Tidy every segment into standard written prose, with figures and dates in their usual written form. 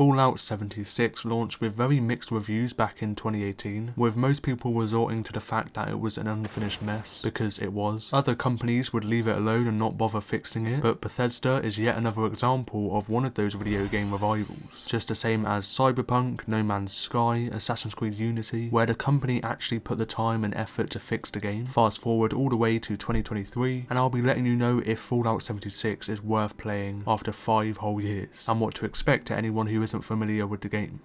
Fallout 76 launched with very mixed reviews back in 2018, with most people resorting to the fact that it was an unfinished mess, because it was. Other companies would leave it alone and not bother fixing it, but Bethesda is yet another example of one of those video game revivals. Just the same as Cyberpunk, No Man's Sky, Assassin's Creed Unity, where the company actually put the time and effort to fix the game. Fast forward all the way to 2023, and I'll be letting you know if Fallout 76 is worth playing after 5 whole years, and what to expect to anyone who isn't familiar with the game.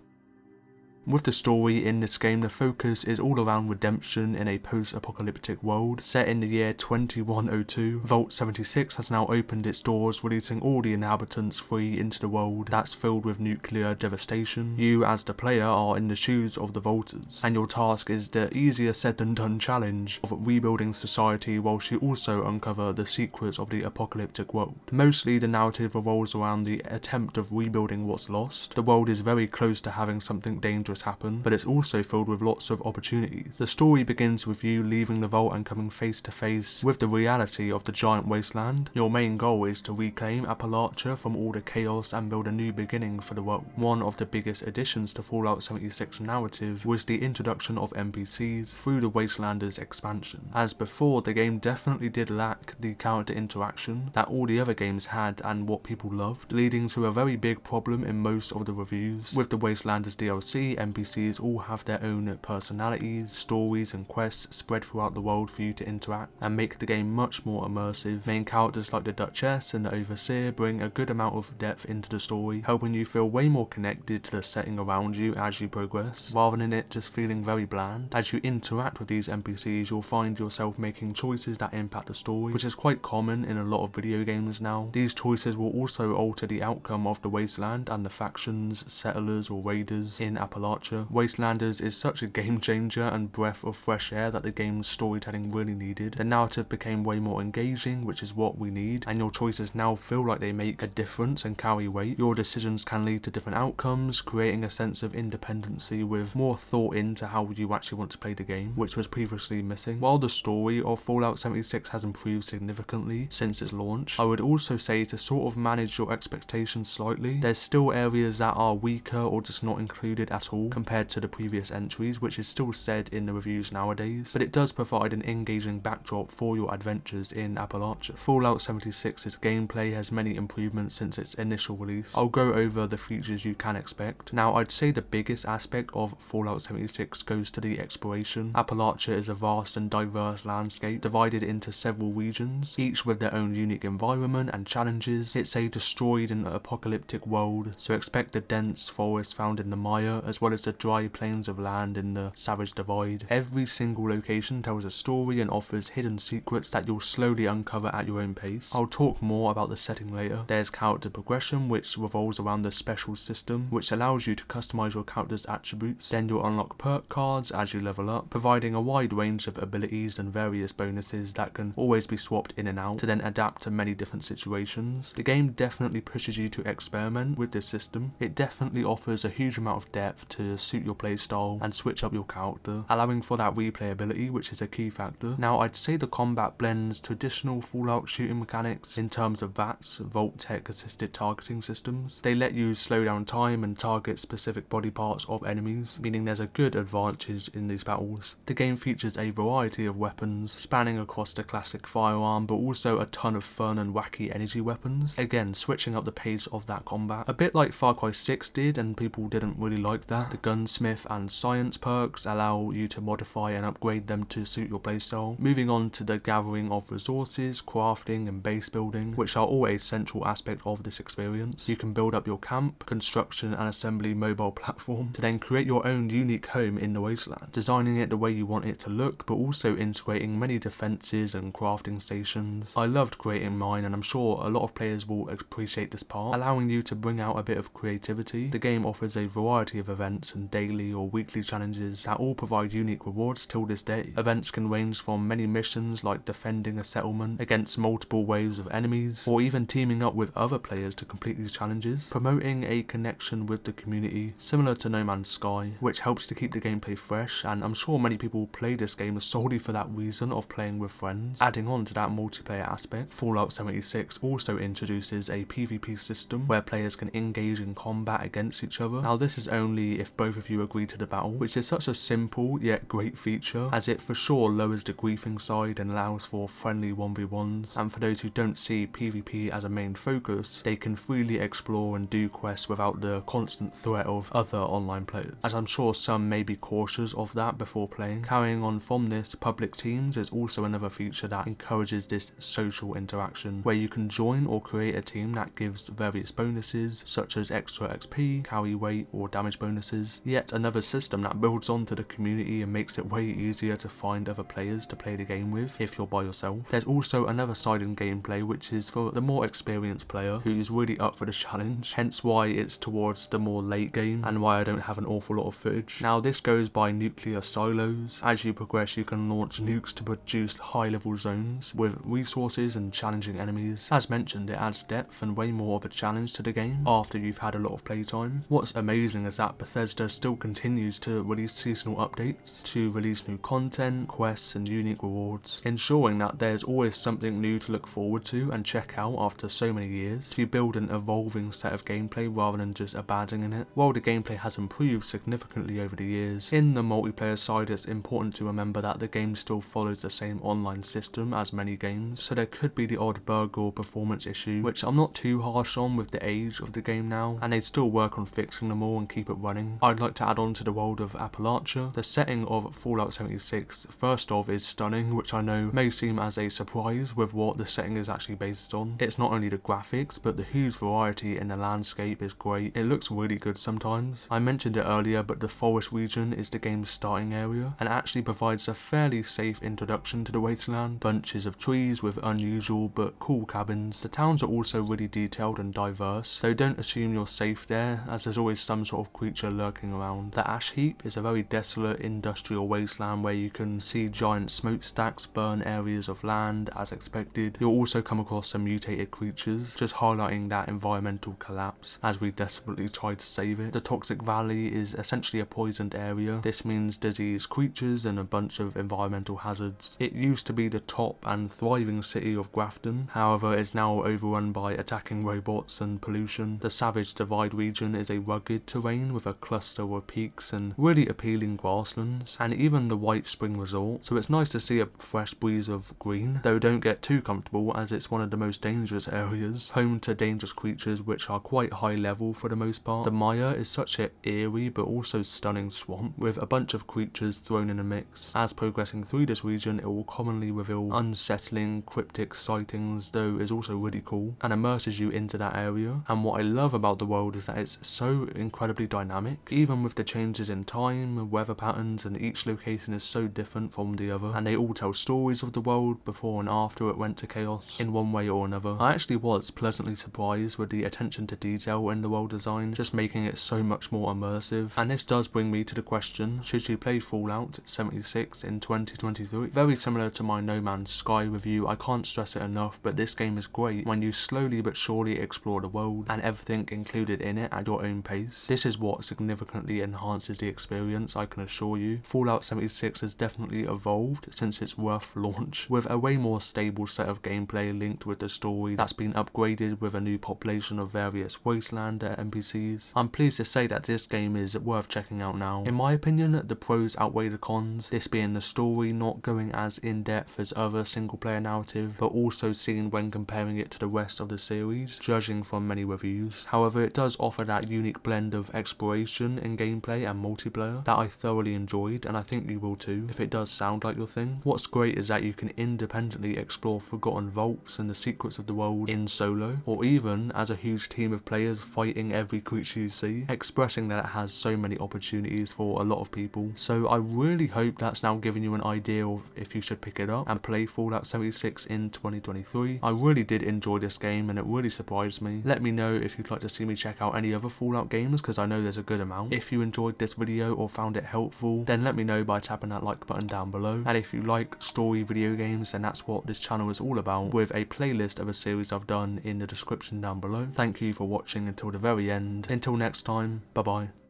With the story in this game, the focus is all around redemption in a post-apocalyptic world set in the year 2102. Vault 76 has now opened its doors, releasing all the inhabitants free into the world that's filled with nuclear devastation. You as the player are in the shoes of the Vaulters, and your task is the easier said than done challenge of rebuilding society whilst you also uncover the secrets of the apocalyptic world. Mostly the narrative revolves around the attempt of rebuilding what's lost. The world is very close to having something dangerous happen, but it's also filled with lots of opportunities. The story begins with you leaving the vault and coming face to face with the reality of the giant wasteland. Your main goal is to reclaim Appalachia from all the chaos and build a new beginning for the world. One of the biggest additions to Fallout 76 narrative was the introduction of NPCs through the Wastelanders expansion. As before, the game definitely did lack the character interaction that all the other games had and what people loved, leading to a very big problem in most of the reviews. With the Wastelanders DLC, NPCs all have their own personalities, stories and quests spread throughout the world for you to interact and make the game much more immersive. Main characters like the Duchess and the Overseer bring a good amount of depth into the story, helping you feel way more connected to the setting around you as you progress, rather than it just feeling very bland. As you interact with these NPCs, you'll find yourself making choices that impact the story, which is quite common in a lot of video games now. These choices will also alter the outcome of the wasteland and the factions, settlers or raiders in Appalachia. Wastelanders is such a game changer and breath of fresh air that the game's storytelling really needed. The narrative became way more engaging, which is what we need, and your choices now feel like they make a difference and carry weight. Your decisions can lead to different outcomes, creating a sense of independency with more thought into how you actually want to play the game, which was previously missing. While the story of Fallout 76 has improved significantly since its launch, I would also say to sort of manage your expectations slightly. There's still areas that are weaker or just not included at all compared to the previous entries, which is still said in the reviews nowadays, but it does provide an engaging backdrop for your adventures in Appalachia. Fallout 76's gameplay has many improvements since its initial release. I'll go over the features you can expect. Now, I'd say the biggest aspect of Fallout 76 goes to the exploration. Appalachia is a vast and diverse landscape divided into several regions, each with their own unique environment and challenges. It's a destroyed and apocalyptic world, so expect the dense forest found in the mire as well as the dry plains of land in the Savage Divide. Every single location tells a story and offers hidden secrets that you'll slowly uncover at your own pace. I'll talk more about the setting later. There's character progression, which revolves around the special system, which allows you to customize your character's attributes. Then you'll unlock perk cards as you level up, providing a wide range of abilities and various bonuses that can always be swapped in and out to then adapt to many different situations. The game definitely pushes you to experiment with this system. It definitely offers a huge amount of depth to suit your playstyle and switch up your character, allowing for that replayability, which is a key factor. Now, I'd say the combat blends traditional Fallout shooting mechanics in terms of VATS, Vault Tech Assisted Targeting Systems. They let you slow down time and target specific body parts of enemies, meaning there's a good advantage in these battles. The game features a variety of weapons, spanning across the classic firearm, but also a ton of fun and wacky energy weapons, again switching up the pace of that combat. A bit like Far Cry 6 did, and people didn't really like that. The gunsmith and science perks allow you to modify and upgrade them to suit your playstyle. Moving on to the gathering of resources, crafting and base building, which are all a central aspect of this experience. You can build up your camp, construction and assembly mobile platform to then create your own unique home in the wasteland, designing it the way you want it to look, but also integrating many defenses and crafting stations. I loved creating mine, and I'm sure a lot of players will appreciate this part, allowing you to bring out a bit of creativity. The game offers a variety of events events and daily or weekly challenges that all provide unique rewards till this day. Events can range from many missions like defending a settlement against multiple waves of enemies, or even teaming up with other players to complete these challenges, promoting a connection with the community similar to No Man's Sky, which helps to keep the gameplay fresh, and I'm sure many people play this game solely for that reason of playing with friends. Adding on to that multiplayer aspect, Fallout 76 also introduces a PvP system where players can engage in combat against each other. Now this is only if both of you agree to the battle, which is such a simple yet great feature, as it for sure lowers the griefing side and allows for friendly 1v1s, and for those who don't see PvP as a main focus, they can freely explore and do quests without the constant threat of other online players, as I'm sure some may be cautious of that before playing. Carrying on from this, public teams is also another feature that encourages this social interaction, where you can join or create a team that gives various bonuses such as extra XP, carry weight or damage bonuses. Yet another system that builds onto the community and makes it way easier to find other players to play the game with if you're by yourself. There's also another side in gameplay which is for the more experienced player who's really up for the challenge, hence why it's towards the more late game and why I don't have an awful lot of footage. Now this goes by nuclear silos. As you progress you can launch nukes to produce high level zones with resources and challenging enemies. As mentioned, it adds depth and way more of a challenge to the game after you've had a lot of playtime. What's amazing is that Bethesda still continues to release seasonal updates, to release new content, quests and unique rewards, ensuring that there's always something new to look forward to and check out after so many years, to build an evolving set of gameplay rather than just abandoning it. While the gameplay has improved significantly over the years, in the multiplayer side it's important to remember that the game still follows the same online system as many games, so there could be the odd bug or performance issue, which I'm not too harsh on with the age of the game now, and they still work on fixing them all and keep it running. I'd like to add on to the world of Appalachia. The setting of Fallout 76 first off is stunning, which I know may seem as a surprise with what the setting is actually based on. It's not only the graphics, but the huge variety in the landscape is great. It looks really good sometimes. I mentioned it earlier, but the forest region is the game's starting area and actually provides a fairly safe introduction to the wasteland. Bunches of trees with unusual but cool cabins. The towns are also really detailed and diverse, so don't assume you're safe there, as there's always some sort of creature lurking around. The ash heap is a very desolate industrial wasteland where you can see giant smokestacks burn areas of land as expected. You'll also come across some mutated creatures, just highlighting that environmental collapse as we desperately try to save it. The Toxic Valley is essentially a poisoned area. This means diseased creatures and a bunch of environmental hazards. It used to be the top and thriving city of Grafton, however is now overrun by attacking robots and pollution. The Savage Divide region is a rugged terrain with a cluster of peaks and really appealing grasslands, and even the White Spring Resort, so it's nice to see a fresh breeze of green, though don't get too comfortable as it's one of the most dangerous areas, home to dangerous creatures which are quite high level for the most part. The Mire is such an eerie but also stunning swamp with a bunch of creatures thrown in a mix. As progressing through this region it will commonly reveal unsettling cryptic sightings, though is also really cool and immerses you into that area. And what I love about the world is that it's so incredibly dynamic, even with the changes in time, weather patterns, and each location is so different from the other, and they all tell stories of the world before and after it went to chaos in one way or another. I actually was pleasantly surprised with the attention to detail in the world design, just making it so much more immersive. And this does bring me to the question, should you play Fallout 76 in 2023? Very similar to my No Man's Sky review, I can't stress it enough, but this game is great when you slowly but surely explore the world and everything included in it at your own pace. This is what significantly enhances the experience, I can assure you. Fallout 76 has definitely evolved since its rough launch, with a way more stable set of gameplay linked with the story that's been upgraded with a new population of various wasteland NPCs. I'm pleased to say that this game is worth checking out now. In my opinion, the pros outweigh the cons, this being the story not going as in-depth as other single-player narrative, but also seen when comparing it to the rest of the series, judging from many reviews. However, it does offer that unique blend of exploration in gameplay and multiplayer that I thoroughly enjoyed, and I think you will too, if it does sound like your thing. What's great is that you can independently explore forgotten vaults and the secrets of the world in solo, or even as a huge team of players fighting every creature you see, expressing that it has so many opportunities for a lot of people. So I really hope that's now giving you an idea of if you should pick it up and play Fallout 76 in 2023. I really did enjoy this game and it really surprised me. Let me know if you'd like to see me check out any other Fallout games, because I know there's a good amount. If you enjoyed this video or found it helpful, then let me know by tapping that like button down below. And if you like story video games, then that's what this channel is all about, with a playlist of a series I've done in the description down below. Thank you for watching until the very end. Until next time, bye bye.